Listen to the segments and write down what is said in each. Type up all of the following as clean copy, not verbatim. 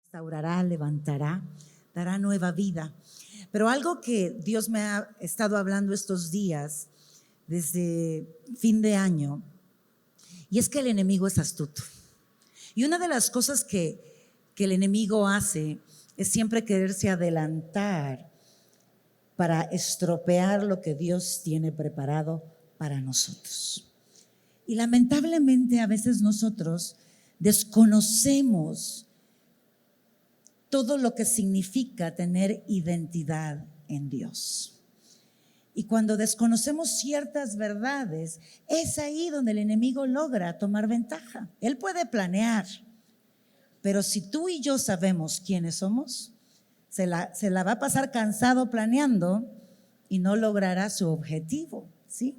restaurará, levantará, dará nueva vida. Pero algo que Dios me ha estado hablando estos días, desde fin de año, y es que el enemigo es astuto. Y una de las cosas que el enemigo hace es siempre quererse adelantar para estropear lo que Dios tiene preparado para nosotros. Y lamentablemente a veces nosotros desconocemos todo lo que significa tener identidad en Dios. Y cuando desconocemos ciertas verdades, es ahí donde el enemigo logra tomar ventaja. Él puede planear, pero si tú y yo sabemos quiénes somos, se la va a pasar cansado planeando y no logrará su objetivo, ¿sí?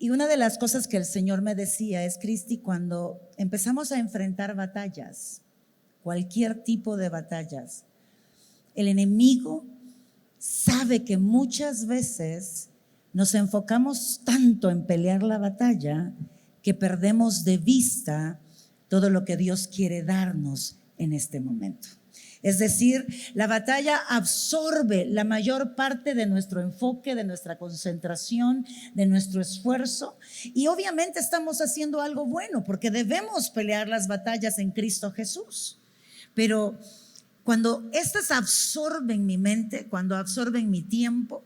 Y una de las cosas que el Señor me decía es, Cristi, cuando empezamos a enfrentar batallas, cualquier tipo de batallas, el enemigo sabe que muchas veces nos enfocamos tanto en pelear la batalla que perdemos de vista todo lo que Dios quiere darnos en este momento. Es decir, la batalla absorbe la mayor parte de nuestro enfoque, de nuestra concentración, de nuestro esfuerzo. Y obviamente estamos haciendo algo bueno porque debemos pelear las batallas en Cristo Jesús. Pero cuando estas absorben mi mente, cuando absorben mi tiempo,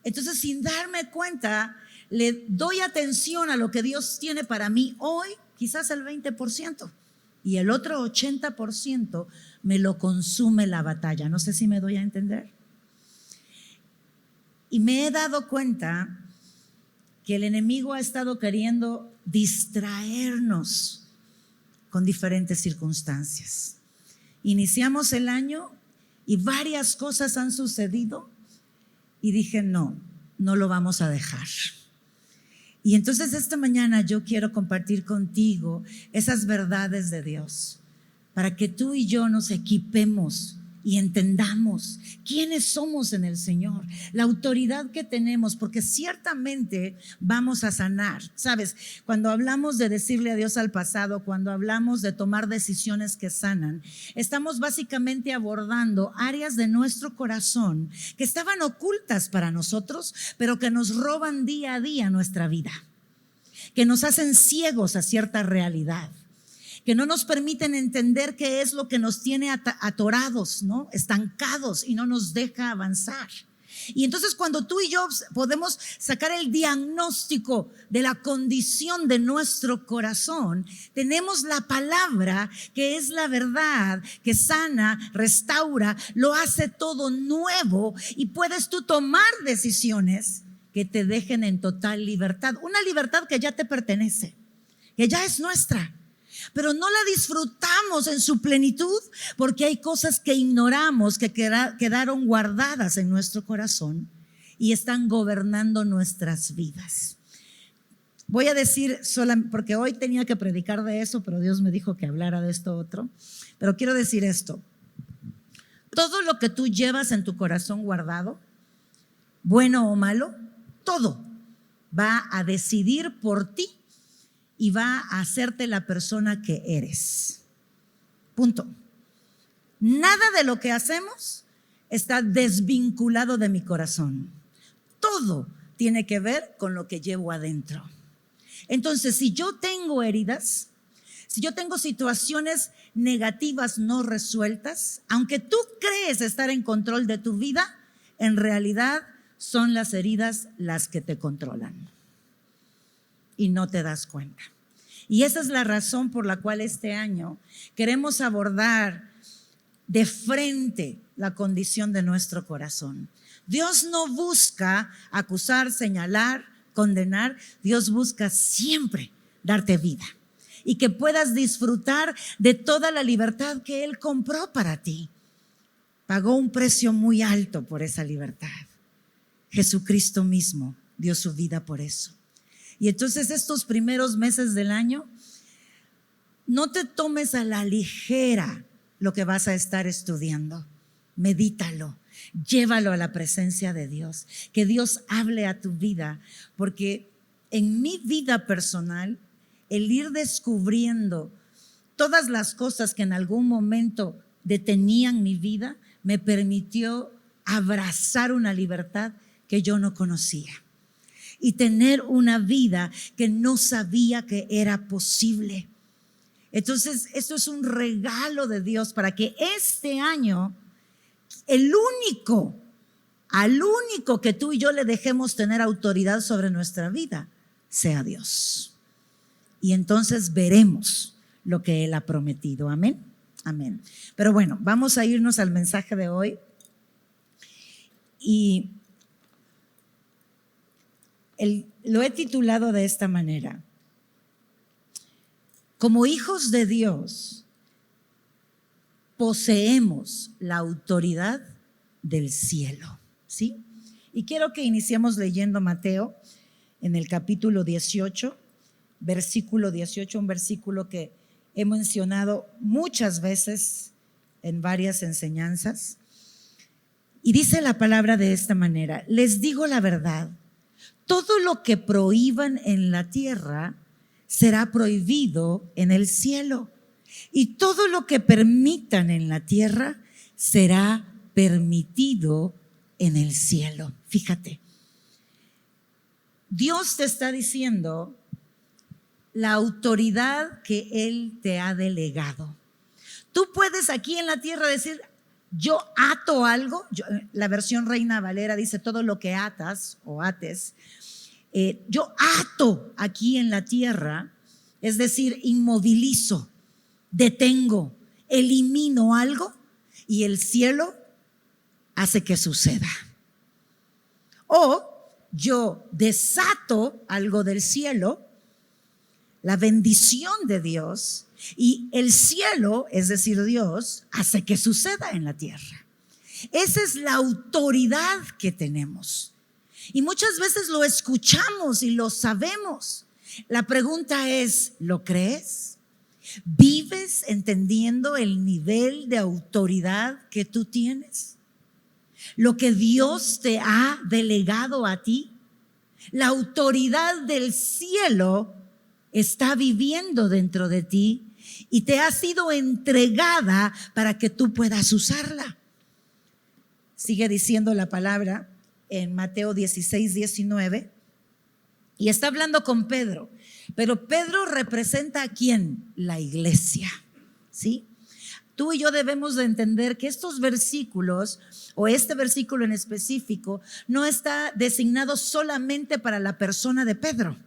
entonces sin darme cuenta, le doy atención a lo que Dios tiene para mí hoy, quizás el 20%. Y el otro 80% me lo consume la batalla. No sé si me doy a entender. Y me he dado cuenta que el enemigo ha estado queriendo distraernos con diferentes circunstancias. Iniciamos el año y varias cosas han sucedido y dije, no lo vamos a dejar. Y entonces esta mañana yo quiero compartir contigo esas verdades de Dios para que tú y yo nos equipemos y entendamos quiénes somos en el Señor, la autoridad que tenemos, porque ciertamente vamos a sanar. Sabes, cuando hablamos de decirle adiós al pasado, cuando hablamos de tomar decisiones que sanan, estamos básicamente abordando áreas de nuestro corazón que estaban ocultas para nosotros, pero que nos roban día a día nuestra vida, que nos hacen ciegos a cierta realidad, que no nos permiten entender qué es lo que nos tiene atorados, ¿no? Estancados y no nos deja avanzar. Y entonces cuando tú y yo podemos sacar el diagnóstico de la condición de nuestro corazón, tenemos la palabra que es la verdad, que sana, restaura, lo hace todo nuevo y puedes tú tomar decisiones que te dejen en total libertad, una libertad que ya te pertenece, que ya es nuestra. Pero no la disfrutamos en su plenitud porque hay cosas que ignoramos, que quedaron guardadas en nuestro corazón y están gobernando nuestras vidas. Voy a decir porque hoy tenía que predicar de eso, pero Dios me dijo que hablara de esto otro. Pero quiero decir esto: todo lo que tú llevas en tu corazón guardado, bueno o malo, todo va a decidir por ti y va a hacerte la persona que eres. Punto. Nada de lo que hacemos está desvinculado de mi corazón. Todo tiene que ver con lo que llevo adentro. Entonces, si yo tengo heridas, si yo tengo situaciones negativas no resueltas, aunque tú crees estar en control de tu vida, en realidad son las heridas las que te controlan y no te das cuenta. Y esa es la razón por la cual este año queremos abordar de frente la condición de nuestro corazón. Dios no busca acusar, señalar, condenar. Dios busca siempre darte vida y que puedas disfrutar de toda la libertad que Él compró para ti. Pagó un precio muy alto por esa libertad. Jesucristo mismo dio su vida por eso. Y entonces estos primeros meses del año, no te tomes a la ligera lo que vas a estar estudiando. Medítalo, llévalo a la presencia de Dios, que Dios hable a tu vida, porque en mi vida personal, el ir descubriendo todas las cosas que en algún momento detenían mi vida, me permitió abrazar una libertad que yo no conocía y tener una vida que no sabía que era posible. Entonces, esto es un regalo de Dios para que este año al único que tú y yo le dejemos tener autoridad sobre nuestra vida sea Dios. Y entonces veremos lo que Él ha prometido. Amén. Amén. Pero bueno, vamos a irnos al mensaje de hoy. Y lo he titulado de esta manera: como hijos de Dios, poseemos la autoridad del cielo. ¿Sí? Y quiero que iniciemos leyendo Mateo en el capítulo 18, versículo 18, un versículo que he mencionado muchas veces en varias enseñanzas. Y dice la palabra de esta manera: les digo la verdad, todo lo que prohíban en la tierra será prohibido en el cielo, y todo lo que permitan en la tierra será permitido en el cielo. Fíjate, Dios te está diciendo la autoridad que Él te ha delegado. Tú puedes aquí en la tierra decir: yo ato algo. La versión Reina Valera dice: todo lo que atas o ates. Yo ato aquí en la tierra, es decir, inmovilizo, detengo, elimino algo, y el cielo hace que suceda. O yo desato algo del cielo, la bendición de Dios, y el cielo, es decir, Dios, hace que suceda en la tierra. Esa es la autoridad que tenemos. Y muchas veces lo escuchamos y lo sabemos. La pregunta es: ¿lo crees? ¿Vives entendiendo el nivel de autoridad que tú tienes? Lo que Dios te ha delegado a ti, la autoridad del cielo está viviendo dentro de ti y te ha sido entregada para que tú puedas usarla. Sigue diciendo la palabra en Mateo 16, 19, y está hablando con Pedro, pero Pedro representa ¿a quién? La iglesia, ¿sí? Tú y yo debemos de entender que estos versículos, o este versículo en específico, no está designado solamente para la persona de Pedro,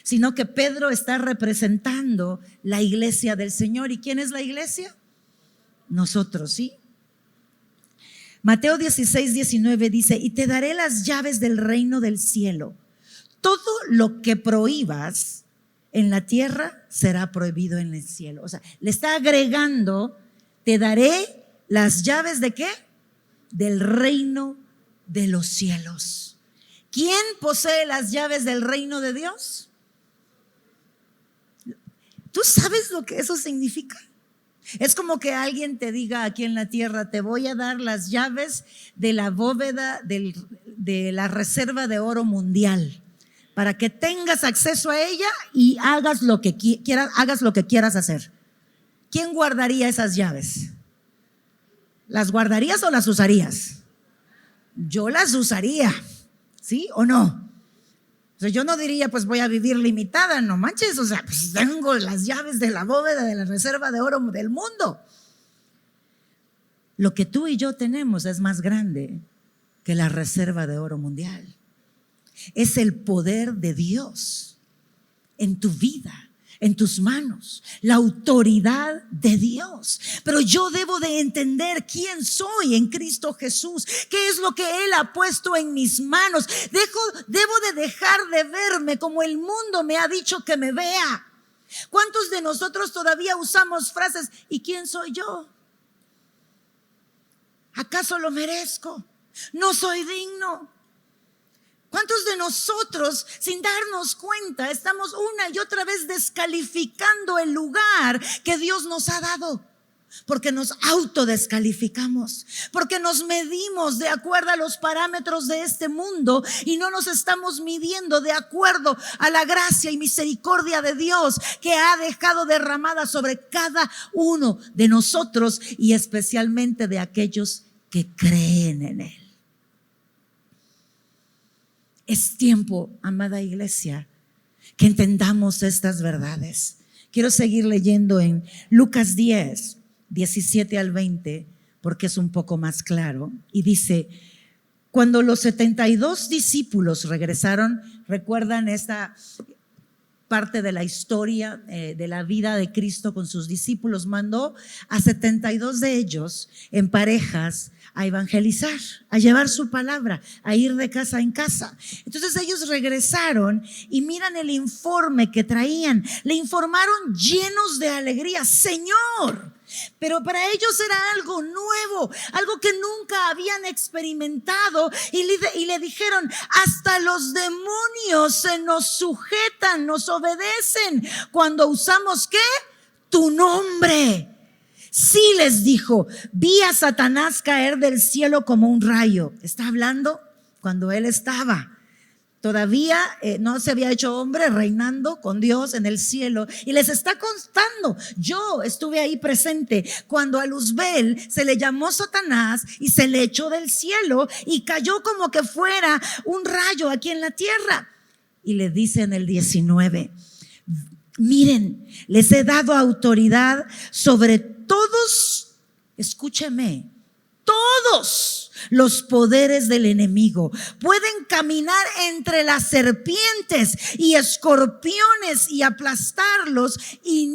sino que Pedro está representando la iglesia del Señor. ¿Y quién es la iglesia? Nosotros, ¿sí? Mateo 16, 19 dice: y te daré las llaves del reino del cielo. Todo lo que prohíbas en la tierra será prohibido en el cielo. O sea, le está agregando: te daré las llaves ¿de qué? Del reino de los cielos. ¿Quién posee las llaves del reino de Dios? ¿Tú sabes lo que eso significa? Es como que alguien te diga aquí en la tierra: te voy a dar las llaves de la bóveda de la reserva de oro mundial, para que tengas acceso a ella y hagas lo que quieras hacer. ¿Quién guardaría esas llaves? ¿Las guardarías o las usarías? Yo las usaría, ¿sí o no? O sea, yo no diría: pues voy a vivir limitada, no manches, o sea, pues tengo las llaves de la bóveda de la reserva de oro del mundo. Lo que tú y yo tenemos es más grande que la reserva de oro mundial. Es el poder de Dios en tu vida, en tus manos, la autoridad de Dios. Pero yo debo de entender quién soy en Cristo Jesús, qué es lo que Él ha puesto en mis manos. Debo de dejar de verme como el mundo me ha dicho que me vea. ¿Cuántos de nosotros todavía usamos frases: ¿y quién soy yo? ¿Acaso lo merezco? ¿No soy digno? ¿Cuántos de nosotros, sin darnos cuenta, estamos una y otra vez descalificando el lugar que Dios nos ha dado? porque nos autodescalificamos, porque nos medimos de acuerdo a los parámetros de este mundo y no nos estamos midiendo de acuerdo a la gracia y misericordia de Dios que ha dejado derramada sobre cada uno de nosotros y especialmente de aquellos que creen en Él. Es tiempo, amada iglesia, que entendamos estas verdades. Quiero seguir leyendo en Lucas 10, 17 al 20, porque es un poco más claro. Y dice, cuando los 72 discípulos regresaron, ¿recuerdan esta parte de la historia de la vida de Cristo con sus discípulos? Mandó a 72 de ellos en parejas a evangelizar, a llevar su palabra, a ir de casa en casa. Entonces ellos regresaron y miran el informe que traían. Le informaron llenos de alegría: Señor. Pero para ellos era algo nuevo, algo que nunca habían experimentado, y le dijeron: hasta los demonios se nos sujetan, nos obedecen cuando usamos ¿qué? Tu nombre. Sí, les dijo, vi a Satanás caer del cielo como un rayo. Está hablando cuando él estaba todavía no se había hecho hombre, reinando con Dios en el cielo, y les está contando: yo estuve ahí presente cuando a Luzbel se le llamó Satanás y se le echó del cielo y cayó como que fuera un rayo aquí en la tierra. Y le dice en el 19, miren, les he dado autoridad sobre todos, escúcheme, todos los poderes del enemigo. Pueden caminar entre las serpientes y escorpiones y aplastarlos, y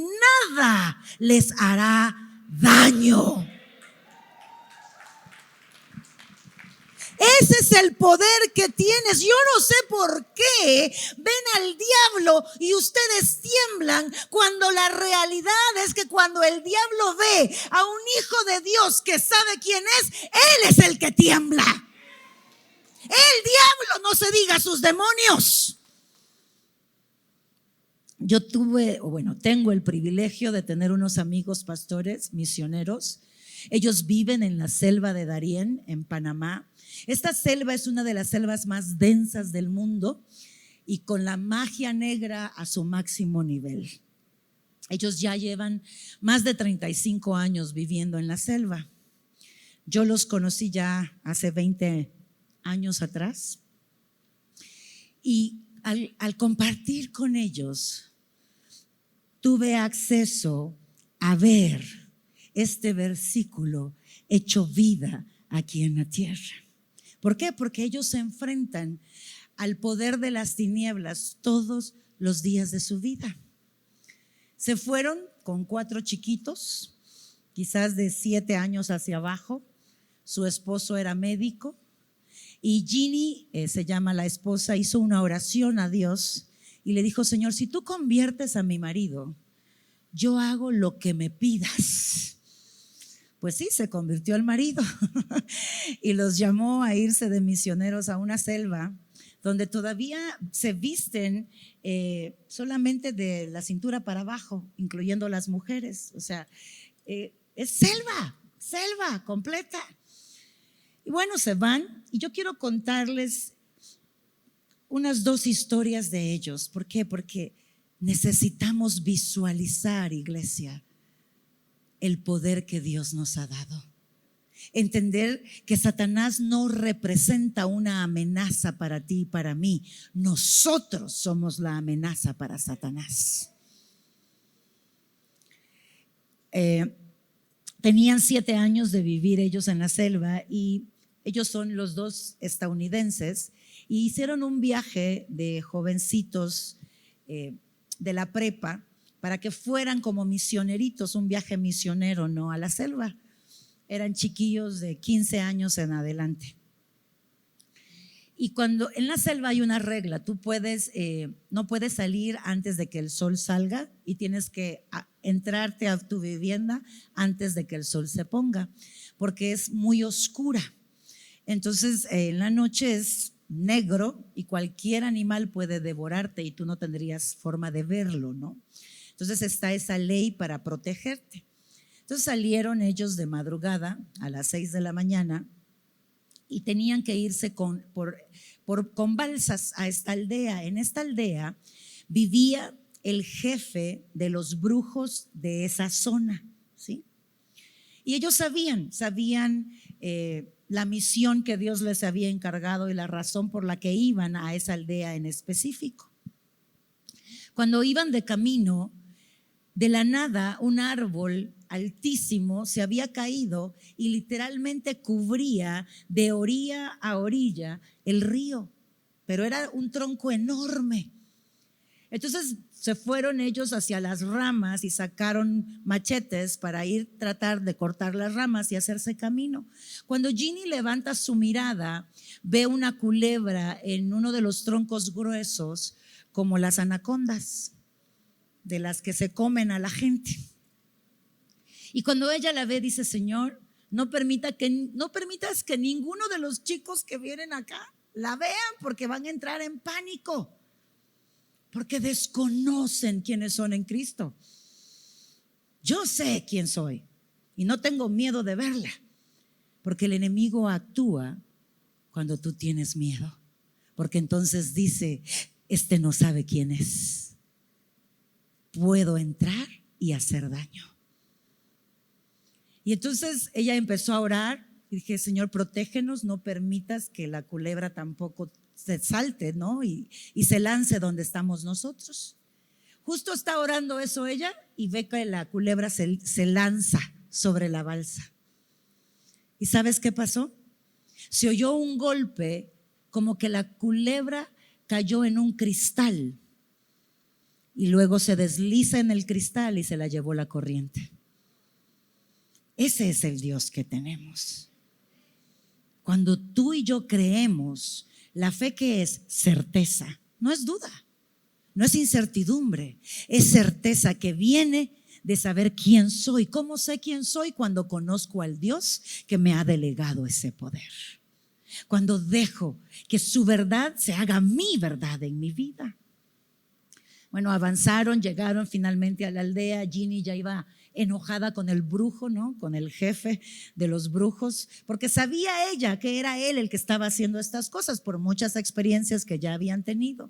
nada les hará daño. Ese es el poder que tienes. Yo no sé por qué ven al diablo y ustedes tiemblan, cuando la realidad es que cuando el diablo ve a un hijo de Dios que sabe quién es, él es el que tiembla. El diablo, no se diga sus demonios. Yo tengo el privilegio de tener unos amigos pastores misioneros. Ellos viven en la selva de Darién, en Panamá. Esta selva es una de las selvas más densas del mundo y con la magia negra a su máximo nivel. Ellos ya llevan más de 35 años viviendo en la selva. Yo los conocí ya hace 20 años atrás, y al compartir con ellos tuve acceso a ver este versículo hecho vida aquí en la tierra. ¿Por qué? Porque ellos se enfrentan al poder de las tinieblas todos los días de su vida. Se fueron con 4 chiquitos, quizás de 7 años hacia abajo. Su esposo era médico, y Ginny, se llama la esposa, hizo una oración a Dios y le dijo: Señor, si tú conviertes a mi marido, yo hago lo que me pidas. Pues sí, se convirtió el marido y los llamó a irse de misioneros a una selva donde todavía se visten solamente de la cintura para abajo, incluyendo las mujeres. O sea, es selva completa. Y bueno, se van, y yo quiero contarles unas 2 historias de ellos. ¿Por qué? Porque necesitamos visualizar, iglesia, el poder que Dios nos ha dado. Entender que Satanás no representa una amenaza para ti y para mí. Nosotros somos la amenaza para Satanás. Tenían 7 años de vivir ellos en la selva, y ellos son los 2 estadounidenses, y hicieron un viaje de jovencitos de la prepa para que fueran como misioneritos, un viaje misionero, ¿no?, a la selva. Eran chiquillos de 15 años en adelante. Y cuando en la selva hay una regla: tú no puedes salir antes de que el sol salga, y tienes que entrarte a tu vivienda antes de que el sol se ponga, porque es muy oscura. Entonces en la noche es negro y cualquier animal puede devorarte y tú no tendrías forma de verlo, ¿no? Entonces está esa ley para protegerte. Entonces salieron ellos de madrugada a las 6 de la mañana y tenían que irse con balsas a esta aldea. En esta aldea vivía el jefe de los brujos de esa zona, ¿sí? Y ellos sabían la misión que Dios les había encargado y la razón por la que iban a esa aldea en específico. Cuando iban de camino, de la nada un árbol altísimo se había caído y literalmente cubría de orilla a orilla el río, pero era un tronco enorme. Entonces se fueron ellos hacia las ramas y sacaron machetes para tratar de cortar las ramas y hacerse camino. Cuando Ginny levanta su mirada, ve una culebra en uno de los troncos gruesos, como las anacondas, de las que se comen a la gente. Y cuando ella la ve, dice: Señor, no permitas que ninguno de los chicos que vienen acá la vean, porque van a entrar en pánico, porque desconocen quiénes son en Cristo. Yo sé quién soy y no tengo miedo de verla, porque el enemigo actúa cuando tú tienes miedo, porque entonces dice: este no sabe quién es, puedo entrar y hacer daño. Y entonces ella empezó a orar y dije: Señor, protégenos, no permitas que la culebra tampoco se salte, ¿no? Y se lance donde estamos nosotros. Justo está orando eso ella y ve que la culebra se lanza sobre la balsa. ¿Y sabes qué pasó? Se oyó un golpe, como que la culebra cayó en un cristal y luego se desliza en el cristal y se la llevó la corriente. Ese es el Dios que tenemos. Cuando tú y yo creemos, la fe, que es certeza, no es duda, no es incertidumbre, es certeza que viene de saber quién soy. ¿Cómo sé quién soy? Cuando conozco al Dios que me ha delegado ese poder. Cuando dejo que su verdad se haga mi verdad en mi vida. Bueno, avanzaron, llegaron finalmente a la aldea. Ginny ya iba enojada con el brujo, ¿no? Con el jefe de los brujos, porque sabía ella que era él el que estaba haciendo estas cosas por muchas experiencias que ya habían tenido.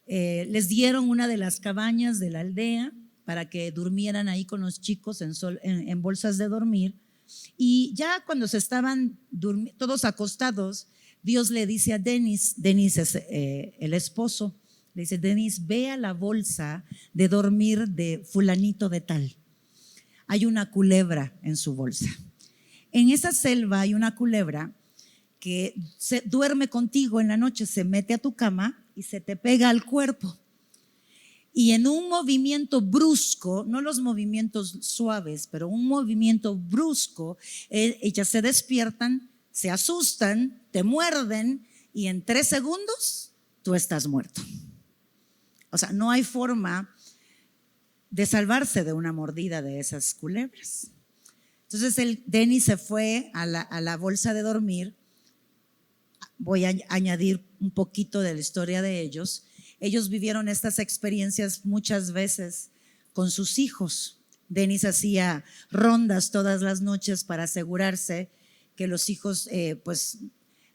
Les dieron una de las cabañas de la aldea para que durmieran ahí con los chicos en bolsas de dormir. Y ya cuando se estaban todos acostados, Dios le dice a Dennis es el esposo, le dice: Dennis, ve a la bolsa de dormir de fulanito de tal. Hay una culebra en su bolsa. En esa selva hay una culebra que se duerme contigo en la noche, se mete a tu cama y se te pega al cuerpo. Y en un movimiento brusco, no los movimientos suaves, pero un movimiento brusco, ellas se despiertan, se asustan, te muerden y en 3 segundos tú estás muerto. O sea, no hay forma de salvarse de una mordida de esas culebras. Entonces Dennis se fue a la bolsa de dormir. Voy a añadir un poquito de la historia de ellos. Ellos vivieron estas experiencias muchas veces con sus hijos. Dennis hacía rondas todas las noches para asegurarse que los hijos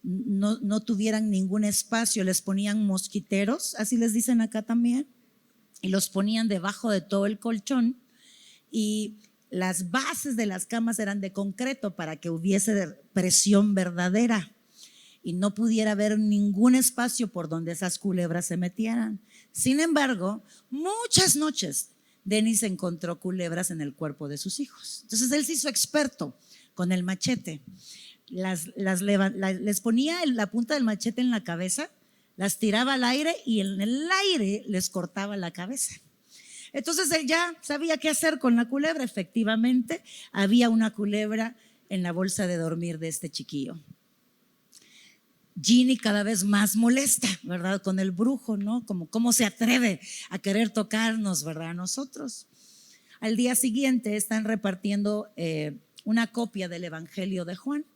no tuvieran ningún espacio. Les ponían mosquiteros, así les dicen acá también, y los ponían debajo de todo el colchón, y las bases de las camas eran de concreto para que hubiese presión verdadera y no pudiera haber ningún espacio por donde esas culebras se metieran. Sin embargo, muchas noches Dennis encontró culebras en el cuerpo de sus hijos. Entonces él se hizo experto con el machete. Les ponía la punta del machete en la cabeza, las tiraba al aire y en el aire les cortaba la cabeza. Entonces él ya sabía qué hacer con la culebra. Efectivamente, había una culebra en la bolsa de dormir de este chiquillo. Ginny cada vez más molesta, ¿verdad? Con el brujo, ¿no? Como cómo se atreve a querer tocarnos, ¿verdad? A nosotros. Al día siguiente están repartiendo una copia del Evangelio de Juan.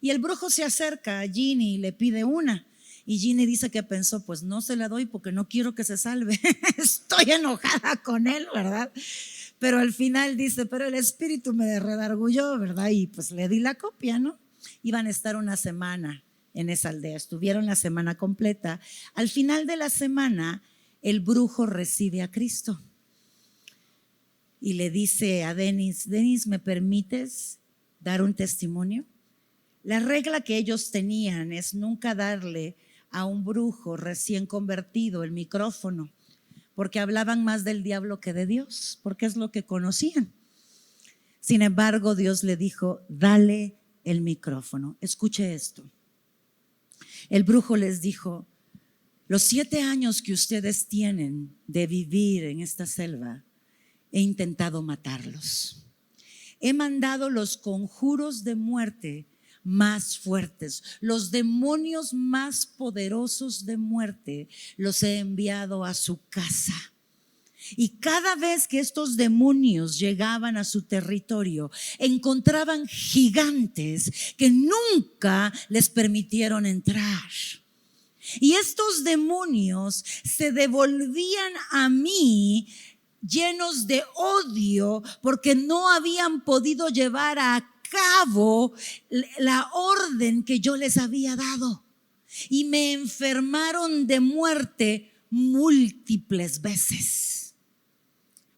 Y el brujo se acerca a Ginny y le pide una. Y Ginny dice que pensó: pues no se la doy porque no quiero que se salve. Estoy enojada con él, ¿verdad? Pero al final dice, pero el espíritu me redargulló, ¿verdad? Y pues le di la copia, ¿no? Iban a estar una semana en esa aldea, estuvieron la semana completa. Al final de la semana, el brujo recibe a Cristo y le dice a Denis, Denis, ¿me permites dar un testimonio? La regla que ellos tenían es nunca darle a un brujo recién convertido el micrófono, porque hablaban más del diablo que de Dios, porque es lo que conocían. Sin embargo, Dios le dijo, dale el micrófono. Escuche esto. El brujo les dijo, los 7 años que ustedes tienen de vivir en esta selva, he intentado matarlos. He mandado los conjuros de muerte más fuertes, los demonios más poderosos de muerte, los he enviado a su casa. Y cada vez que estos demonios llegaban a su territorio, encontraban gigantes que nunca les permitieron entrar. Y estos demonios se devolvían a mí llenos de odio porque no habían podido llevar a cabo la orden que yo les había dado. Y me enfermaron de muerte múltiples veces.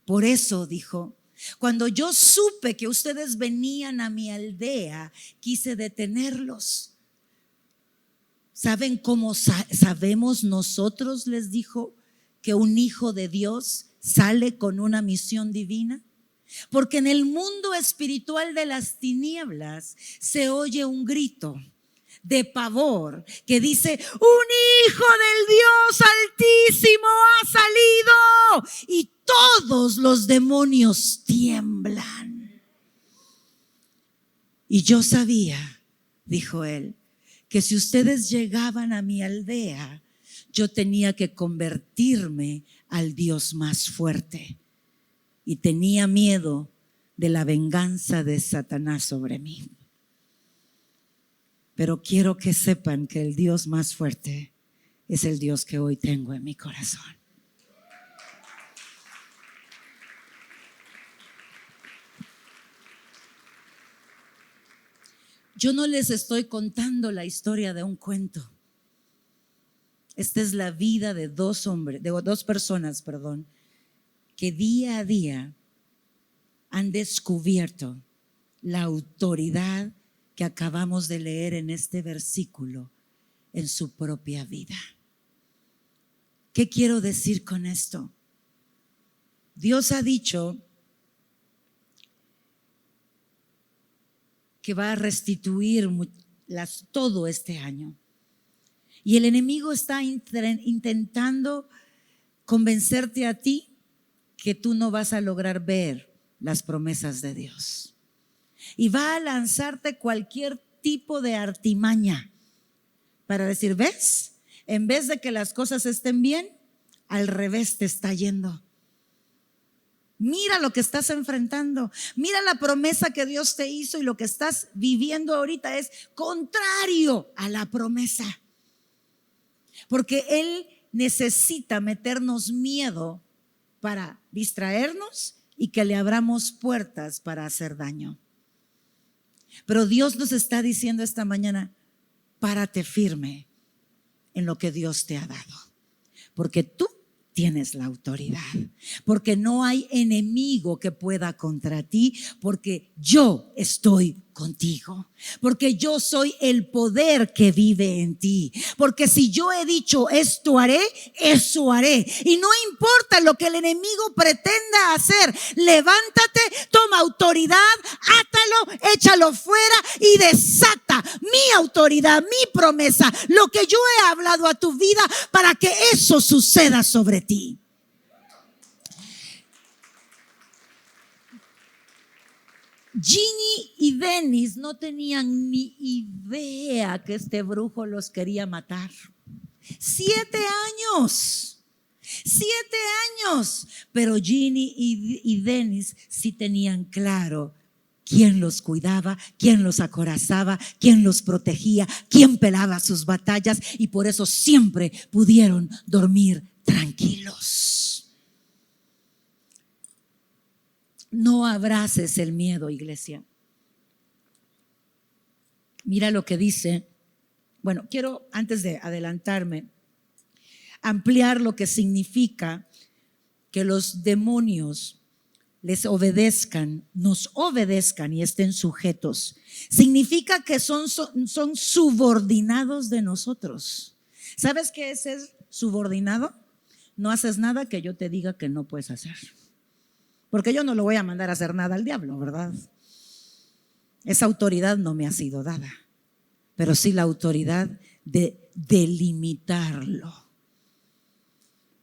Por eso dijo, cuando yo supe que ustedes venían a mi aldea, quise detenerlos. ¿Saben cómo sabemos nosotros, les dijo, que un hijo de Dios sale con una misión divina? Porque en el mundo espiritual de las tinieblas se oye un grito de pavor que dice, un hijo del Dios Altísimo ha salido, y todos los demonios tiemblan. Y yo sabía, dijo él, que si ustedes llegaban a mi aldea, yo tenía que convertirme al Dios más fuerte. Y tenía miedo de la venganza de Satanás sobre mí. Pero quiero que sepan que el Dios más fuerte es el Dios que hoy tengo en mi corazón. Yo no les estoy contando la historia de un cuento. Esta es la vida de dos personas, que día a día han descubierto la autoridad que acabamos de leer en este versículo en su propia vida. ¿Qué quiero decir con esto? Dios ha dicho que va a restituir todo este año. Y el enemigo está intentando convencerte a ti que tú no vas a lograr ver las promesas de Dios. Y va a lanzarte cualquier tipo de artimaña para decir, ¿ves? En vez de que las cosas estén bien, al revés te está yendo. Mira lo que estás enfrentando. Mira la promesa que Dios te hizo, y lo que estás viviendo ahorita es contrario a la promesa. Porque Él necesita meternos miedo para distraernos y que le abramos puertas para hacer daño. Pero Dios nos está diciendo esta mañana, párate firme en lo que Dios te ha dado. Porque tú tienes la autoridad, porque no hay enemigo que pueda contra ti, porque yo estoy contigo, porque yo soy el poder que vive en ti, porque si yo he dicho esto haré, eso haré, y no importa lo que el enemigo pretenda hacer, levántate, toma autoridad, átalo, échalo fuera y desata mi autoridad, mi promesa, lo que yo he hablado a tu vida para que eso suceda sobre ti. Ginny y Denis no tenían ni idea que este brujo los quería matar. 7 años. 7 años. Pero Ginny y Denis sí tenían claro quién los cuidaba, quién los acorazaba, quién los protegía, quién pelaba sus batallas, y por eso siempre pudieron dormir tranquilos. No abraces el miedo, iglesia. Mira lo que dice. Bueno, quiero, antes de adelantarme, ampliar lo que significa que los demonios les obedezcan, nos obedezcan y estén sujetos. Significa que son subordinados de nosotros. ¿Sabes qué es ser subordinado? No haces nada que yo te diga que no puedes hacer. Porque yo no lo voy a mandar a hacer nada al diablo, ¿verdad? Esa autoridad no me ha sido dada, pero sí la autoridad de delimitarlo.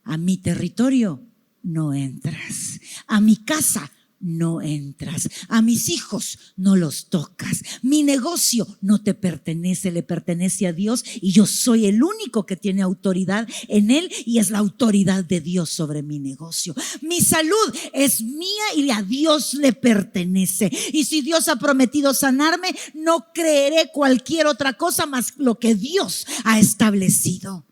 A mi territorio no entras, a mi casa no entras, a mis hijos no los tocas, mi negocio no te pertenece, le pertenece a Dios y yo soy el único que tiene autoridad en él y es la autoridad de Dios sobre mi negocio. Mi salud es mía y a Dios le pertenece, y si Dios ha prometido sanarme, no creeré cualquier otra cosa más lo que Dios ha establecido.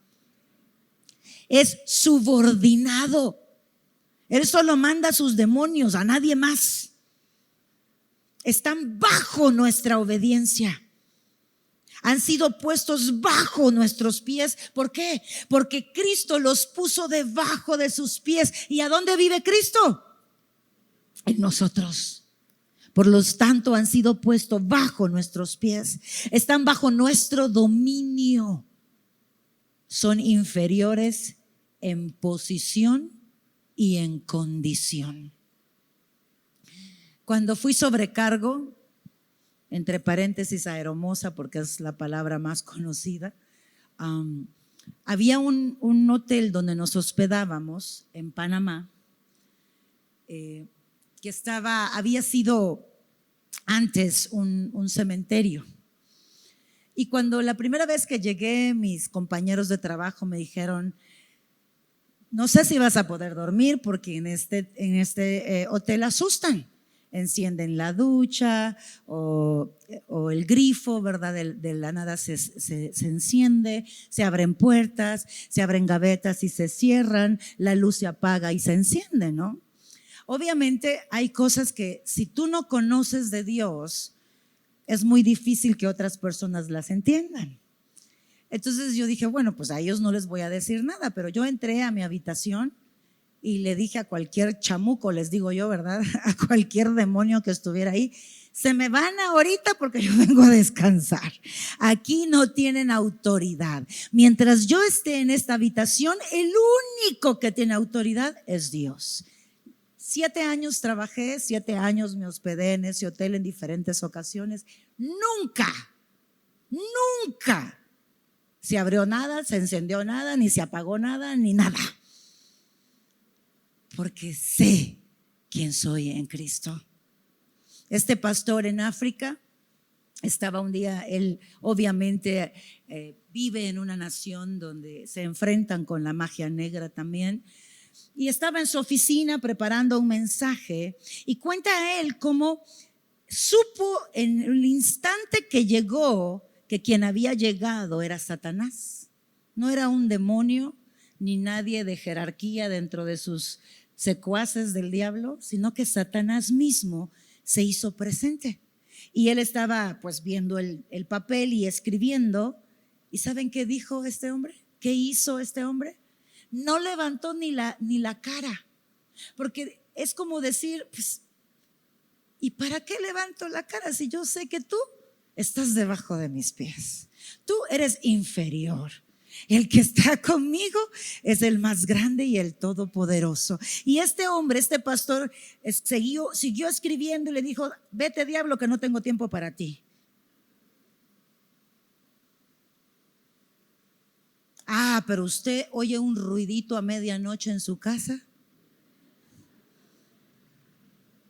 Es subordinado. Él solo manda a sus demonios, a nadie más. Están bajo nuestra obediencia. Han sido puestos bajo nuestros pies. ¿Por qué? Porque Cristo los puso debajo de sus pies. ¿Y a dónde vive Cristo? En nosotros. Por lo tanto, han sido puestos bajo nuestros pies. Están bajo nuestro dominio. Son inferiores en posición y en condición. Cuando fui sobrecargo, entre paréntesis aeromosa porque es la palabra más conocida, había un hotel donde nos hospedábamos en Panamá, que había sido antes un cementerio. Y cuando la primera vez que llegué, mis compañeros de trabajo me dijeron: no sé si vas a poder dormir porque en este hotel asustan. Encienden la ducha o el grifo, ¿verdad? De la nada se enciende, se abren puertas, se abren gavetas y se cierran, la luz se apaga y se enciende, ¿no? Obviamente hay cosas que si tú no conoces de Dios, es muy difícil que otras personas las entiendan. Entonces yo dije, bueno, pues a ellos no les voy a decir nada, pero yo entré a mi habitación y le dije a cualquier chamuco, les digo yo, ¿verdad? A cualquier demonio que estuviera ahí: se me van ahorita porque yo vengo a descansar. Aquí no tienen autoridad. Mientras yo esté en esta habitación, el único que tiene autoridad es Dios. 7 años trabajé, 7 años me hospedé en ese hotel en diferentes ocasiones. Nunca se abrió nada, se encendió nada, ni se apagó nada, ni nada. Porque sé quién soy en Cristo. Este pastor en África estaba un día, él obviamente vive en una nación donde se enfrentan con la magia negra también, y estaba en su oficina preparando un mensaje y cuenta él cómo supo en el instante que llegó que quien había llegado era Satanás. No era un demonio ni nadie de jerarquía dentro de sus secuaces del diablo, sino que Satanás mismo se hizo presente. Y él estaba pues viendo el papel y escribiendo. ¿Y saben qué dijo este hombre? ¿Qué hizo este hombre? No levantó ni la cara, porque es como decir, pues, ¿y para qué levanto la cara si yo sé que tú estás debajo de mis pies? Tú eres inferior. El que está conmigo es el más grande y el todopoderoso. Y este hombre, este pastor, siguió escribiendo y le dijo: vete, diablo, que no tengo tiempo para ti. Pero usted oye un ruidito a medianoche en su casa.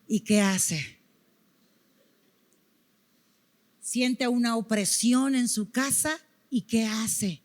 ¿Y qué hace? Siente una opresión en su casa. ¿Y qué hace?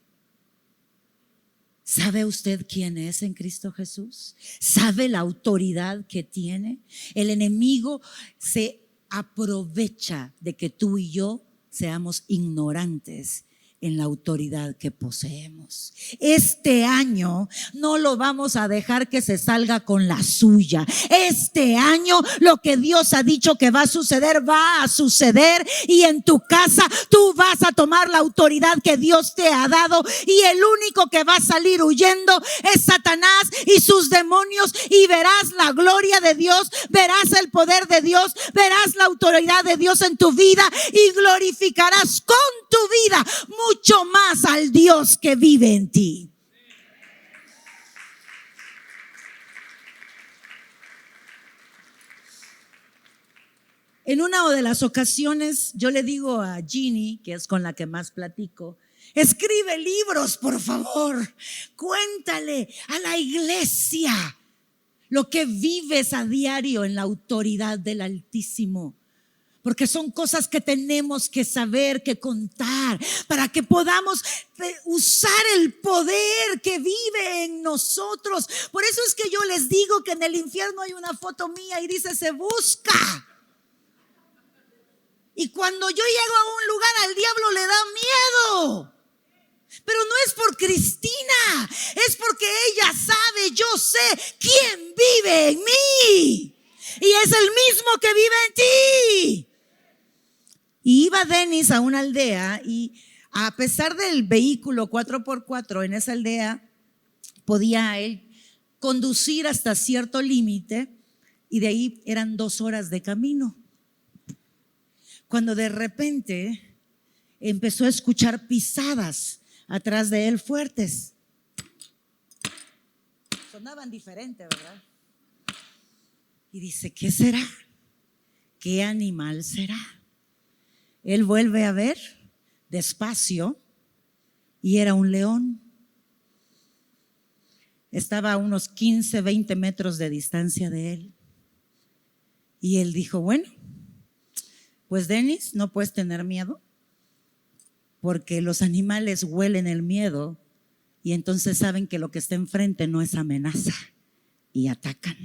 ¿Sabe usted quién es en Cristo Jesús? ¿Sabe la autoridad que tiene? El enemigo se aprovecha de que tú y yo seamos ignorantes en la autoridad que poseemos. Este año no lo vamos a dejar que se salga con la suya. Este año lo que Dios ha dicho que va a suceder, y en tu casa tú vas a tomar la autoridad que Dios te ha dado, y el único que va a salir huyendo es Satanás y sus demonios, y verás la gloria de Dios, verás el poder de Dios, verás la autoridad de Dios en tu vida, y glorificarás con tu vida mucho más al Dios que vive en ti. En una de las ocasiones yo le digo a Ginny, que es con la que más platico, escribe libros, por favor, cuéntale a la iglesia lo que vives a diario en la autoridad del Altísimo. Porque son cosas que tenemos que saber, que contar, para que podamos usar el poder que vive en nosotros. Por eso es que yo les digo que en el infierno hay una foto mía y dice: se busca. Y cuando yo llego a un lugar, al diablo le da miedo. Pero no es por Cristina, es porque ella sabe, yo sé quién vive en mí. Y es el mismo que vive en ti. Y iba Denis a una aldea, y a pesar del vehículo 4x4 en esa aldea, podía él conducir hasta cierto límite, y de ahí eran 2 horas de camino. Cuando de repente empezó a escuchar pisadas atrás de él fuertes. Sonaban diferente, ¿verdad? Y dice: ¿qué será? ¿Qué animal será? Él vuelve a ver despacio, y era un león. Estaba a unos 15, 20 metros de distancia de él. Y él dijo: bueno, pues Denis, no puedes tener miedo, porque los animales huelen el miedo y entonces saben que lo que está enfrente no es amenaza y atacan.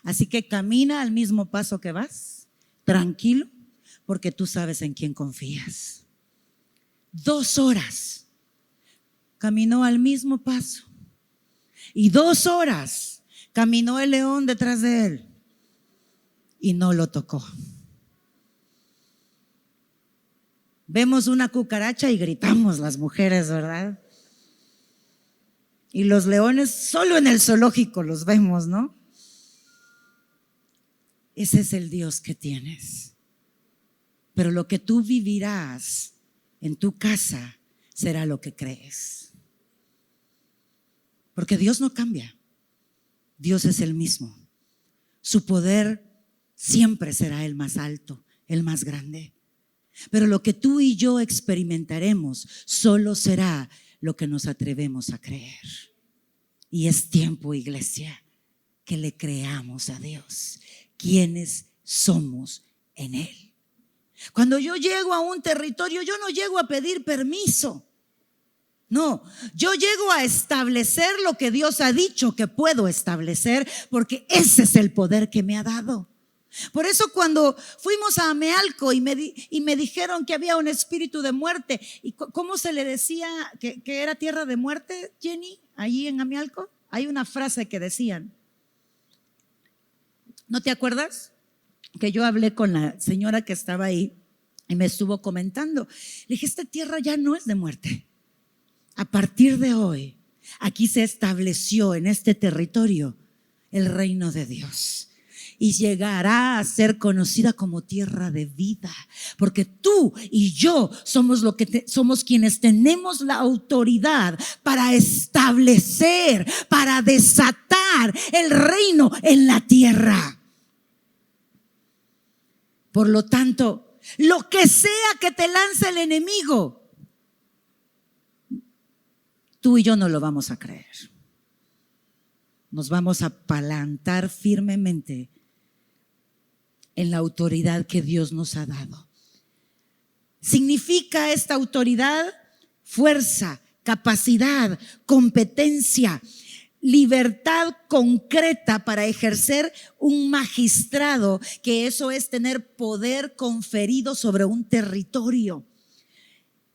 Así que camina al mismo paso que vas, tranquilo, porque tú sabes en quién confías. 2 horas caminó al mismo paso, y 2 horas caminó el león detrás de él y no lo tocó. Vemos una cucaracha y gritamos las mujeres, ¿verdad? Y los leones solo en el zoológico los vemos, ¿no? Ese es el Dios que tienes. Pero lo que tú vivirás en tu casa será lo que crees. Porque Dios no cambia. Dios es el mismo. Su poder siempre será el más alto, el más grande. Pero lo que tú y yo experimentaremos solo será lo que nos atrevemos a creer. Y es tiempo, iglesia, que le creamos a Dios quiénes somos en Él. Cuando yo llego a un territorio, yo no llego a pedir permiso. No, yo llego a establecer lo que Dios ha dicho que puedo establecer, porque ese es el poder que me ha dado. Por eso cuando fuimos a Amealco y me dijeron que había un espíritu de muerte, ¿y cómo se le decía que era tierra de muerte, Jenny? Allí en Amealco hay una frase que decían, ¿no te acuerdas? Que yo hablé con la señora que estaba ahí y me estuvo comentando. Le dije: esta tierra ya no es de muerte. A partir de hoy, aquí se estableció en este territorio el reino de Dios. Y llegará a ser conocida como tierra de vida, porque tú y yo somos somos quienes tenemos la autoridad para establecer, para desatar el reino en la tierra. Por lo tanto, lo que sea que te lance el enemigo, tú y yo no lo vamos a creer. Nos vamos a plantar firmemente en la autoridad que Dios nos ha dado. Significa esta autoridad fuerza, capacidad, competencia, libertad concreta para ejercer un magistrado, que eso es tener poder conferido sobre un territorio.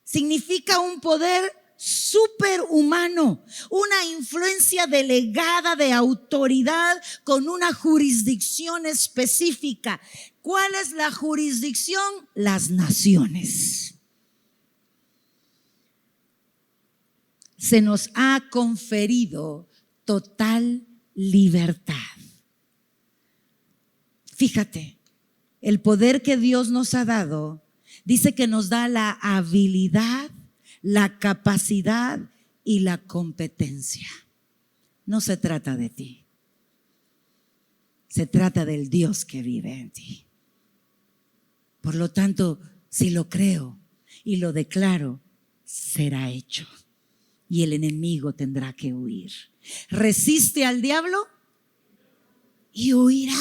significa un poder superhumano, una influencia delegada de autoridad con una jurisdicción específica. ¿Cuál es la jurisdicción? Las naciones. Se nos ha conferido total libertad. Fíjate, el poder que Dios nos ha dado dice que nos da la habilidad, la capacidad y la competencia. No se trata de ti, se trata del Dios que vive en ti. Por lo tanto, si lo creo y lo declaro, será hecho y el enemigo tendrá que huir. Resiste al diablo y huirá.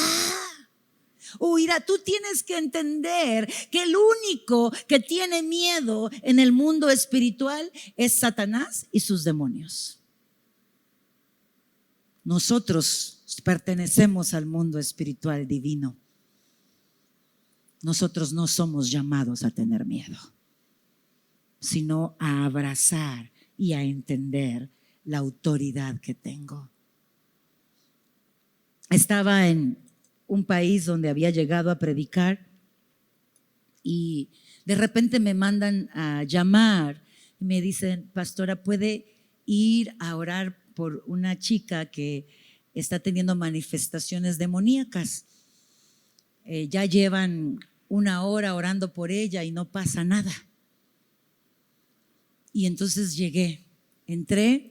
Huirá. Tú tienes que entender que el único que tiene miedo en el mundo espiritual es Satanás y sus demonios. Nosotros pertenecemos al mundo espiritual divino. Nosotros no somos llamados a tener miedo, sino a abrazar y a entender la autoridad que tengo. Estaba en un país donde había llegado a predicar y de repente me mandan a llamar y me dicen: pastora, ¿puede ir a orar por una chica que está teniendo manifestaciones demoníacas? Ya llevan 1 hora orando por ella y no pasa nada. Y entonces entré.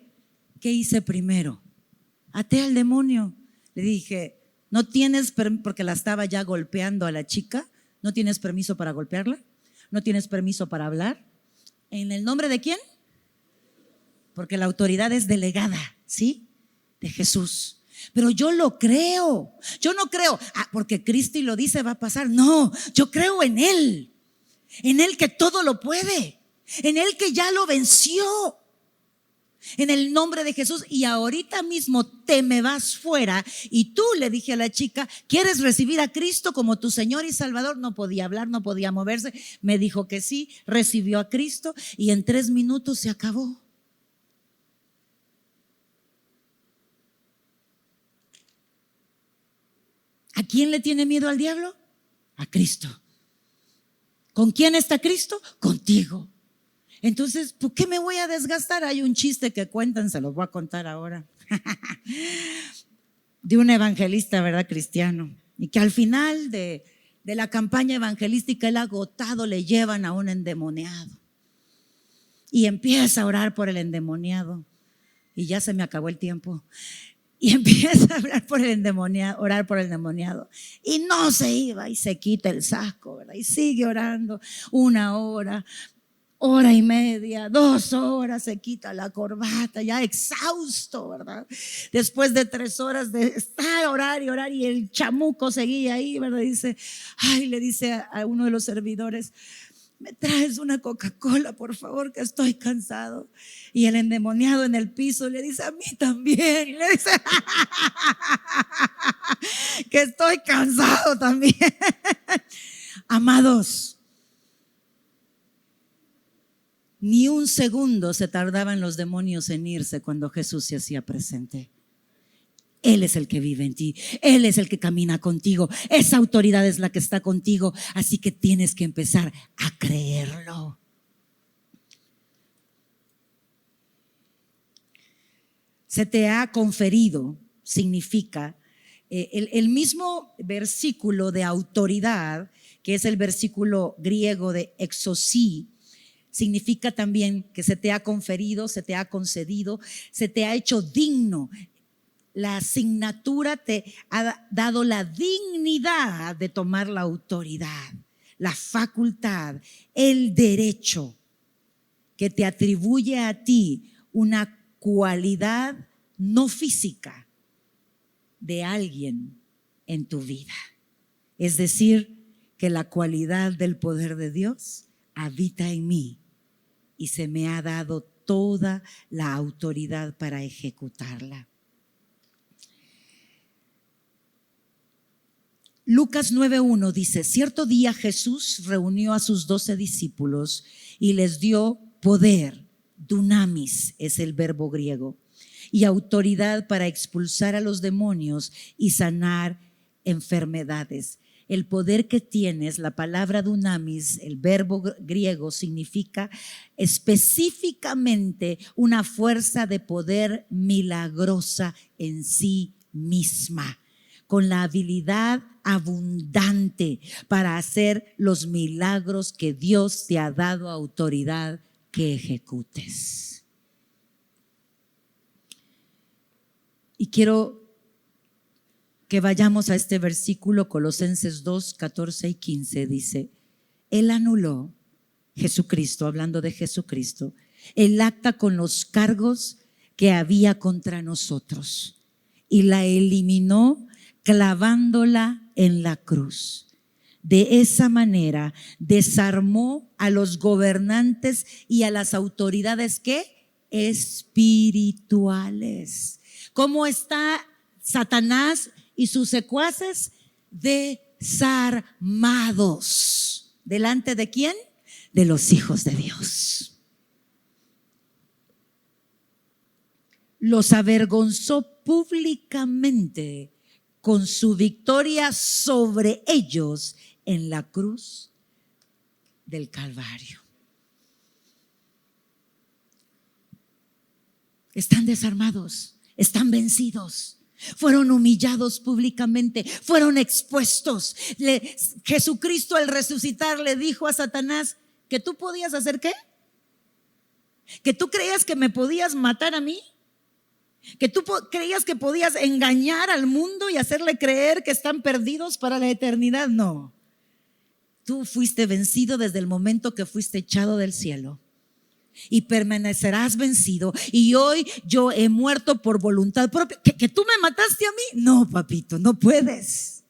¿Qué hice primero? Até al demonio. Le dije: no tienes, porque la estaba ya golpeando a la chica, no tienes permiso para golpearla, no tienes permiso para hablar. ¿En el nombre de quién? Porque la autoridad es delegada, ¿sí? De Jesús. Pero yo lo creo. Yo no creo, porque Cristo lo dice, va a pasar. No, yo creo en Él que todo lo puede, en Él que ya lo venció. En el nombre de Jesús. Y ahorita mismo te me vas fuera. Y tú, le dije a la chica, ¿quieres recibir a Cristo como tu Señor y Salvador? No podía hablar, no podía moverse. Me dijo que sí, recibió a Cristo y en 3 minutos se acabó. ¿A quién le tiene miedo al diablo? A Cristo. ¿Con quién está Cristo? Contigo. Entonces, ¿por qué me voy a desgastar? Hay un chiste que cuentan, se los voy a contar ahora, de un evangelista, ¿verdad? Cristiano, y que al final de la campaña evangelística, él agotado, le llevan a un endemoniado y empieza a orar por el endemoniado. Y ya se me acabó el tiempo. Y empieza a orar por el endemoniado, y no se iba, y se quita el saco, ¿verdad? Y sigue orando 1 hora, 1:30, 2 horas, se quita la corbata, ya exhausto, ¿verdad? Después de 3 horas de estar, orar, y el chamuco seguía ahí, ¿verdad? Le dice a uno de los servidores: ¿me traes una Coca-Cola, por favor, que estoy cansado? Y el endemoniado en el piso le dice: a mí también. Le dice que estoy cansado también. Amados, ni 1 segundo se tardaban los demonios en irse cuando Jesús se hacía presente. Él es el que vive en ti, Él es el que camina contigo, esa autoridad es la que está contigo, así que tienes que empezar a creerlo. Se te ha conferido significa el mismo versículo de autoridad, que es el versículo griego de exousia. Significa también que se te ha conferido, se te ha concedido, se te ha hecho digno. La asignatura te ha dado la dignidad de tomar la autoridad, la facultad, el derecho que te atribuye a ti una cualidad no física de alguien en tu vida. Es decir, que la cualidad del poder de Dios habita en mí y se me ha dado toda la autoridad para ejecutarla. Lucas 9:1 dice: cierto día Jesús reunió a sus 12 discípulos y les dio poder, dunamis es el verbo griego, y autoridad para expulsar a los demonios y sanar enfermedades. El poder que tienes, la palabra dunamis, el verbo griego, significa específicamente una fuerza de poder milagrosa en sí misma, con la habilidad abundante para hacer los milagros que Dios te ha dado autoridad que ejecutes. Y quiero que vayamos a este versículo, Colosenses 2, 14 y 15, dice: Él anuló, Jesucristo, hablando de Jesucristo, el acta con los cargos que había contra nosotros y la eliminó clavándola en la cruz. De esa manera desarmó a los gobernantes y a las autoridades ¿qué? Espirituales. ¿Cómo está Satanás y sus secuaces? Desarmados. ¿Delante de quién? De los hijos de Dios. Los avergonzó públicamente con su victoria sobre ellos en la cruz del Calvario. Están desarmados, están vencidos, fueron humillados públicamente, fueron expuestos. Jesucristo al resucitar le dijo a Satanás que tú podías hacer ¿qué? Que tú creías que me podías matar a mí, que tú creías que podías engañar al mundo y hacerle creer que están perdidos para la eternidad. No, tú fuiste vencido desde el momento que fuiste echado del cielo y permanecerás vencido. Y hoy yo he muerto por voluntad propia. ¿Que tú me mataste a mí? No, papito, no puedes.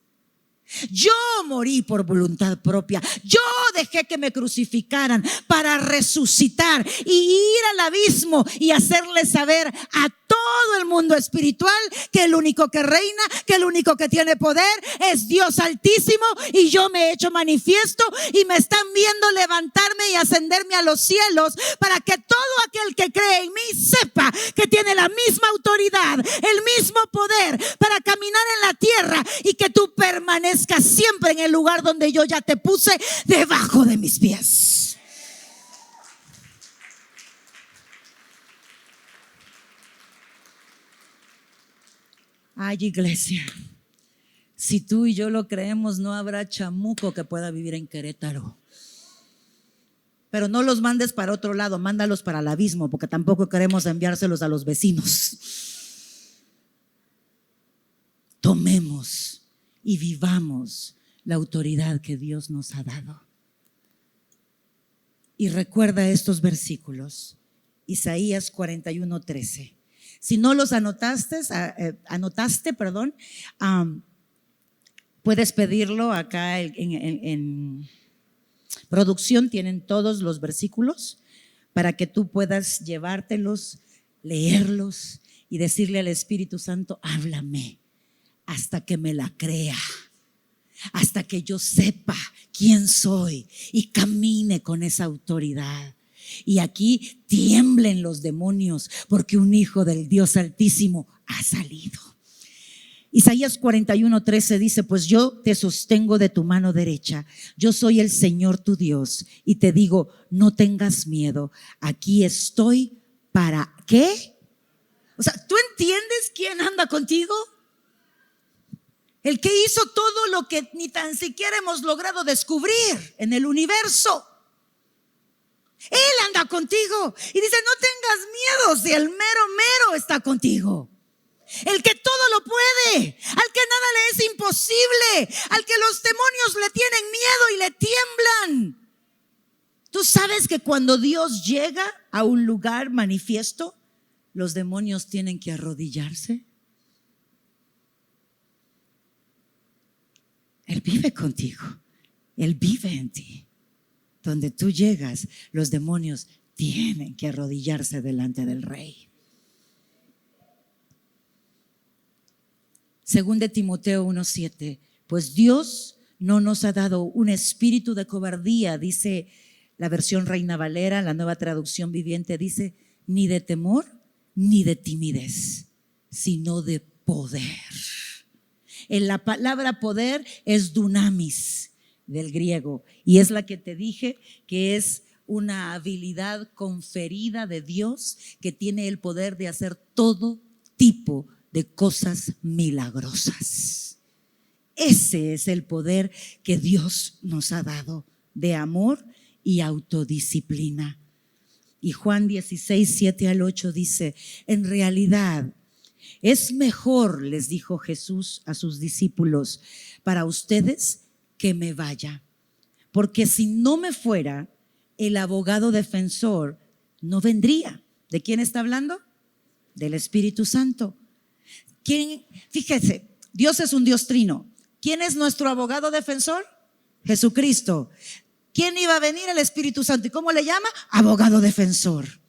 Yo morí por voluntad propia. Yo dejé que me crucificaran para resucitar y ir al abismo y hacerle saber a todo el mundo espiritual que el único que reina, que el único que tiene poder es Dios Altísimo, y yo me he hecho manifiesto y me están viendo levantarme y ascenderme a los cielos para que todo aquel que cree en mí sepa que tiene la misma autoridad, el mismo poder para caminar en la tierra, y que tú permanezcas siempre en el lugar donde yo ya te puse, debajo de mis pies. Ay, iglesia, si tú y yo lo creemos, no habrá chamuco que pueda vivir en Querétaro. Pero no los mandes para otro lado, mándalos para el abismo, porque tampoco queremos enviárselos a los vecinos. Tomemos y vivamos la autoridad que Dios nos ha dado. Y recuerda estos versículos, Isaías 41:13. Si no los anotaste, puedes pedirlo acá en producción. Tienen todos los versículos para que tú puedas llevártelos, leerlos y decirle al Espíritu Santo: háblame hasta que me la crea, hasta que yo sepa quién soy y camine con esa autoridad. Y aquí tiemblen los demonios, porque un hijo del Dios Altísimo ha salido. Isaías 41:13 dice: pues yo te sostengo de tu mano derecha, yo soy el Señor tu Dios, y te digo, no tengas miedo, aquí estoy para ¿qué? O sea, ¿tú entiendes quién anda contigo? El que hizo todo lo que ni tan siquiera hemos logrado descubrir en el universo. Él anda contigo y dice: no tengas miedo si el mero está contigo. El que todo lo puede, al que nada le es imposible, al que los demonios le tienen miedo y le tiemblan. ¿Tú sabes que cuando Dios llega a un lugar manifiesto, los demonios tienen que arrodillarse? Él vive contigo, Él vive en ti. Donde tú llegas, los demonios tienen que arrodillarse delante del Rey. Según de Timoteo 1:7, Pues Dios no nos ha dado un espíritu de cobardía, dice la versión Reina Valera, la Nueva Traducción Viviente dice, ni de temor ni de timidez, sino de poder. En la palabra poder es dunamis del griego y es la que te dije que es una habilidad conferida de Dios que tiene el poder de hacer todo tipo de cosas milagrosas. Ese es el poder que Dios nos ha dado de amor y autodisciplina. Y Juan 16, 7 al 8 dice, en realidad es mejor, les dijo Jesús a sus discípulos, para ustedes que me vaya, porque si no me fuera, el abogado defensor no vendría. ¿De quién está hablando? Del Espíritu Santo. ¿Quién? Fíjese, Dios es un Dios trino. ¿Quién es nuestro abogado defensor? Jesucristo. ¿Quién iba a venir? El Espíritu Santo. ¿Y cómo le llama? Abogado defensor.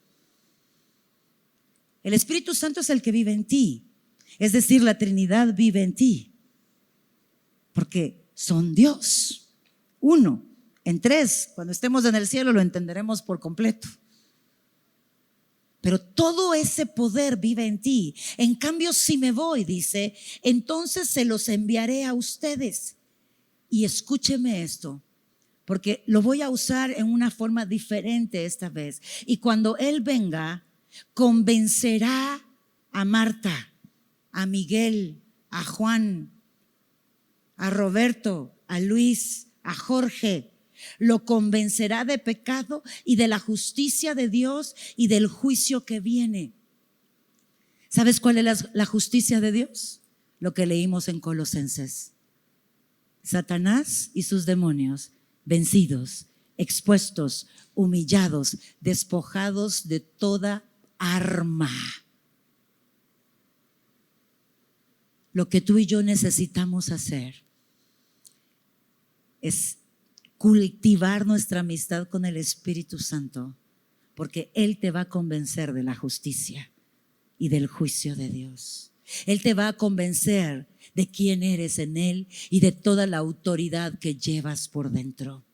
El Espíritu Santo es el que vive en ti. Es decir, la Trinidad vive en ti. Porque son Dios. Uno. En tres, cuando estemos en el cielo lo entenderemos por completo. Pero todo ese poder vive en ti. En cambio, si me voy, dice, entonces se los enviaré a ustedes. Y escúcheme esto, porque lo voy a usar en una forma diferente esta vez. Y cuando Él venga, convencerá a Marta, a Miguel, a Juan, a Roberto, a Luis, a Jorge. Lo convencerá de pecado y de la justicia de Dios y del juicio que viene. ¿Sabes cuál es la justicia de Dios? Lo que leímos en Colosenses. Satanás y sus demonios vencidos, expuestos, humillados, despojados de toda arma. Lo que tú y yo necesitamos hacer es cultivar nuestra amistad con el Espíritu Santo, porque Él te va a convencer de la justicia y del juicio de Dios. Él te va a convencer de quién eres en Él y de toda la autoridad que llevas por dentro.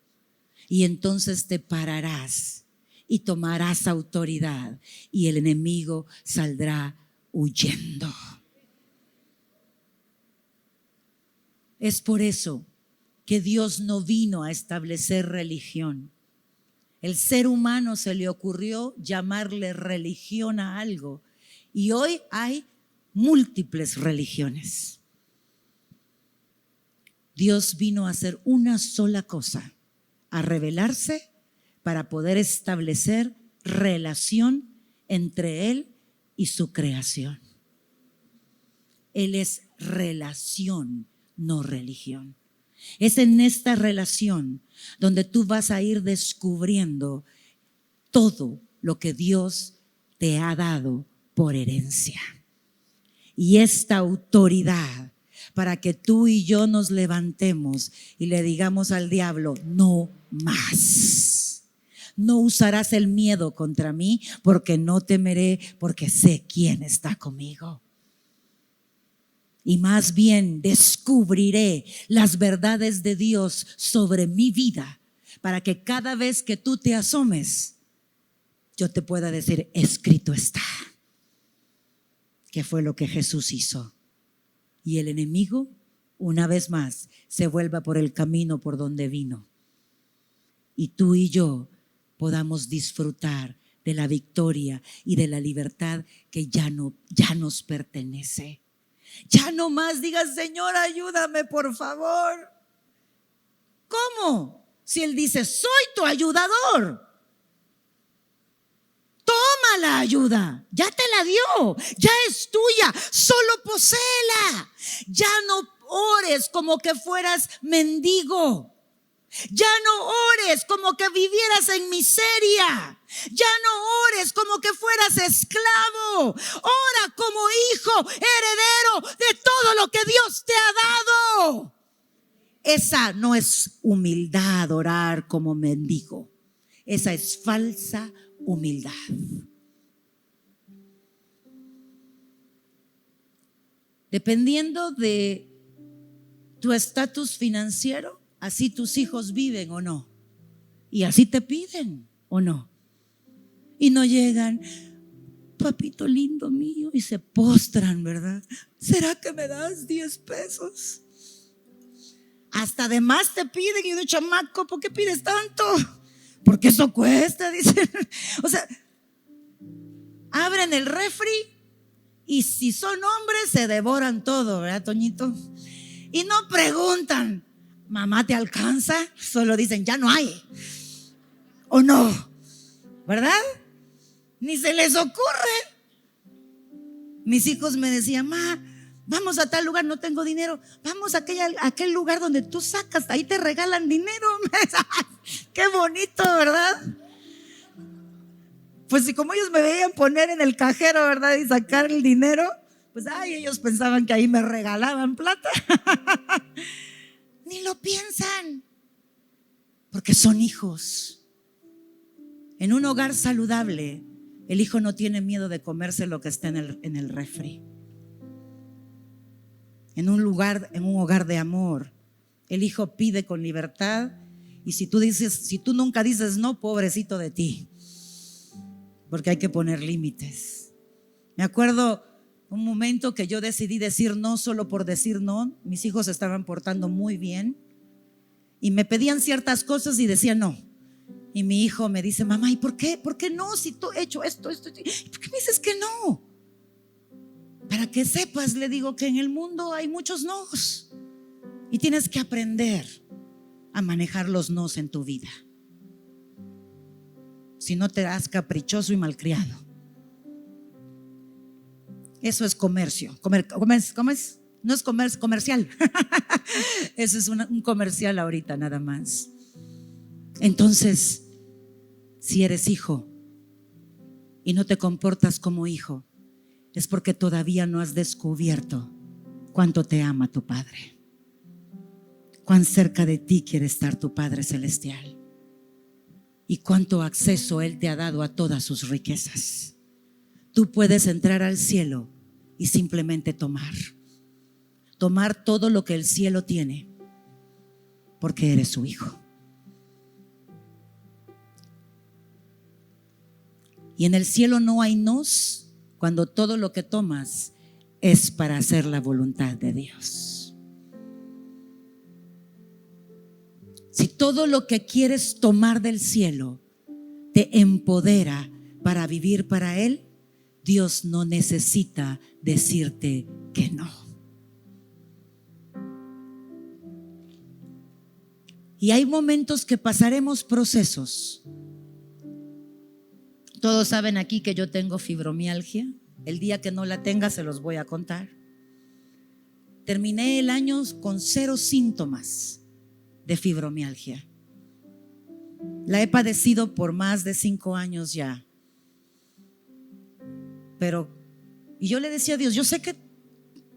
Y entonces te pararás y tomarás autoridad y el enemigo saldrá huyendo. Es por eso que Dios no vino a establecer religión. El ser humano se le ocurrió llamarle religión a algo y hoy hay múltiples religiones. Dios vino a hacer una sola cosa, a revelarse para poder establecer relación entre Él y su creación. Él es relación, no religión. Es en esta relación donde tú vas a ir descubriendo todo lo que Dios te ha dado por herencia. Y esta autoridad para que tú y yo nos levantemos y le digamos al diablo, no más. No usarás el miedo contra mí porque no temeré, porque sé quién está conmigo. Y más bien descubriré las verdades de Dios sobre mi vida para que cada vez que tú te asomes, yo te pueda decir, escrito está. Que fue lo que Jesús hizo. Y el enemigo, una vez más, se vuelva por el camino por donde vino. Y tú y yo podamos disfrutar de la victoria y de la libertad que ya nos pertenece. Ya no más digas, Señor, ayúdame, por favor. ¿Cómo? Si Él dice, soy tu ayudador. Toma la ayuda, ya te la dio, ya es tuya, solo poséela. Ya no ores como que fueras mendigo. Ya no ores como que vivieras en miseria. Ya no ores como que fueras esclavo. Ora como hijo, heredero de todo lo que Dios te ha dado. Esa no es humildad, orar como mendigo. Esa es falsa humildad. Dependiendo de tu estatus financiero, así tus hijos viven o no. Y así te piden o no. Y no llegan, papito lindo mío, y se postran, ¿verdad? ¿Será que me das 10 pesos? Hasta de más te piden. Y yo, chamaco, ¿por qué pides tanto? Porque eso cuesta, dicen. O sea, abren el refri y si son hombres se devoran todo, ¿verdad, Toñito? Y no preguntan, mamá, ¿te alcanza? Solo dicen, ya no hay. ¿O no? ¿Verdad? Ni se les ocurre. Mis hijos me decían, ma, vamos a tal lugar, no tengo dinero. Vamos a aquel lugar donde tú sacas, ahí te regalan dinero. Qué bonito, ¿verdad? Pues si como ellos me veían poner en el cajero, ¿verdad? Y sacar el dinero, pues ellos pensaban que ahí me regalaban plata. Ni lo piensan, porque son hijos. En un hogar saludable, el hijo no tiene miedo de comerse lo que está en el refri. En un hogar de amor, el hijo pide con libertad. Y si tú nunca dices no, pobrecito de ti, porque hay que poner límites. Me acuerdo un momento que yo decidí decir no solo por decir no. Mis hijos se estaban portando muy bien y me pedían ciertas cosas y decía no. Y mi hijo me dice, mamá, ¿y por qué? ¿Por qué no? Si tú he hecho esto. ¿Por qué me dices que no? Para que sepas, le digo, que en el mundo hay muchos nos y tienes que aprender a manejar los nos en tu vida. Si no te das caprichoso y malcriado. Eso es comercio. ¿Cómo es? No es comercial. Eso es un comercial ahorita nada más. Entonces, si eres hijo y no te comportas como hijo, es porque todavía no has descubierto cuánto te ama tu Padre, cuán cerca de ti quiere estar tu Padre Celestial y cuánto acceso Él te ha dado a todas sus riquezas. Tú puedes entrar al cielo y simplemente tomar todo lo que el cielo tiene, porque eres su hijo. Y en el cielo no hay nos cuando todo lo que tomas es para hacer la voluntad de Dios. Si todo lo que quieres tomar del cielo te empodera para vivir para Él, Dios no necesita decirte que no. Y hay momentos que pasaremos procesos. Todos saben aquí que yo tengo fibromialgia. El día que no la tenga se los voy a contar. Terminé el año con 0 síntomas de fibromialgia. La he padecido por más de 5 años ya. Y yo le decía a Dios, yo sé que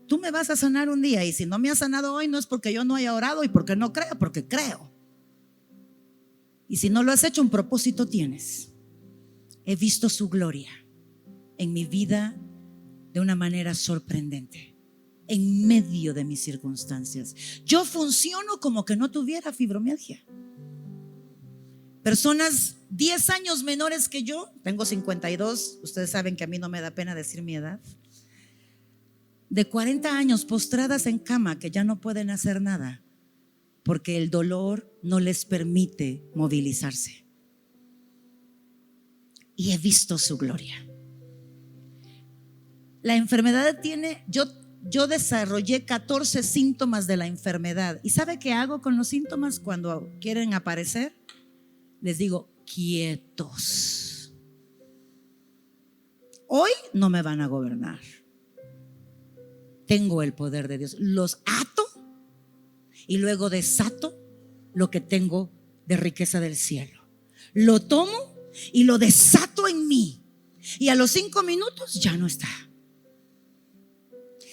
tú me vas a sanar un día, y si no me has sanado hoy no es porque yo no haya orado y porque no creo, porque creo. Y si no lo has hecho, un propósito tienes. He visto su gloria en mi vida de una manera sorprendente, en medio de mis circunstancias. Yo funciono como que no tuviera fibromialgia. Personas 10 años menores que yo, tengo 52, ustedes saben que a mí no me da pena decir mi edad, de 40 años postradas en cama, que ya no pueden hacer nada porque el dolor no les permite movilizarse. Y he visto su gloria. La enfermedad yo desarrollé 14 síntomas de la enfermedad. ¿Y sabe qué hago con los síntomas cuando quieren aparecer? Les digo, quietos. Hoy no me van a gobernar. Tengo el poder de Dios. Los ato y luego desato lo que tengo de riqueza del cielo. Lo tomo y lo desato en mí. Y a los 5 minutos ya no está.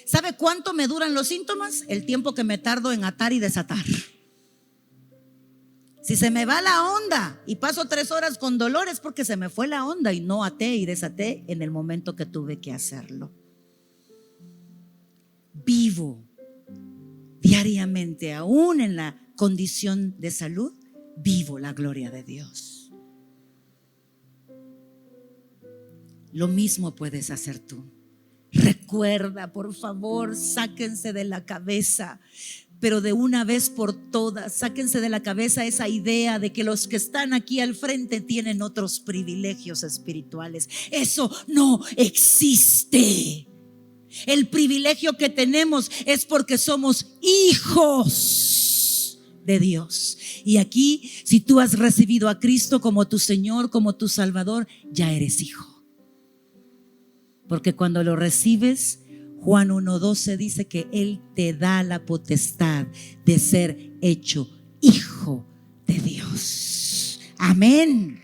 ¿Sabe cuánto me duran los síntomas? El tiempo que me tardo en atar y desatar. Si se me va la onda y paso 3 horas con dolor, es porque se me fue la onda y no até y desaté en el momento que tuve que hacerlo. Vivo diariamente, aún en la condición de salud, vivo la gloria de Dios. Lo mismo puedes hacer tú. Recuerda, por favor, sáquense de la cabeza, pero de una vez por todas, sáquense de la cabeza esa idea de que los que están aquí al frente tienen otros privilegios espirituales. Eso no existe. El privilegio que tenemos es porque somos hijos de Dios. Y aquí, si tú has recibido a Cristo como tu Señor, como tu Salvador, ya eres hijo. Porque cuando lo recibes, Juan 1:12 dice que Él te da la potestad de ser hecho hijo de Dios. Amén.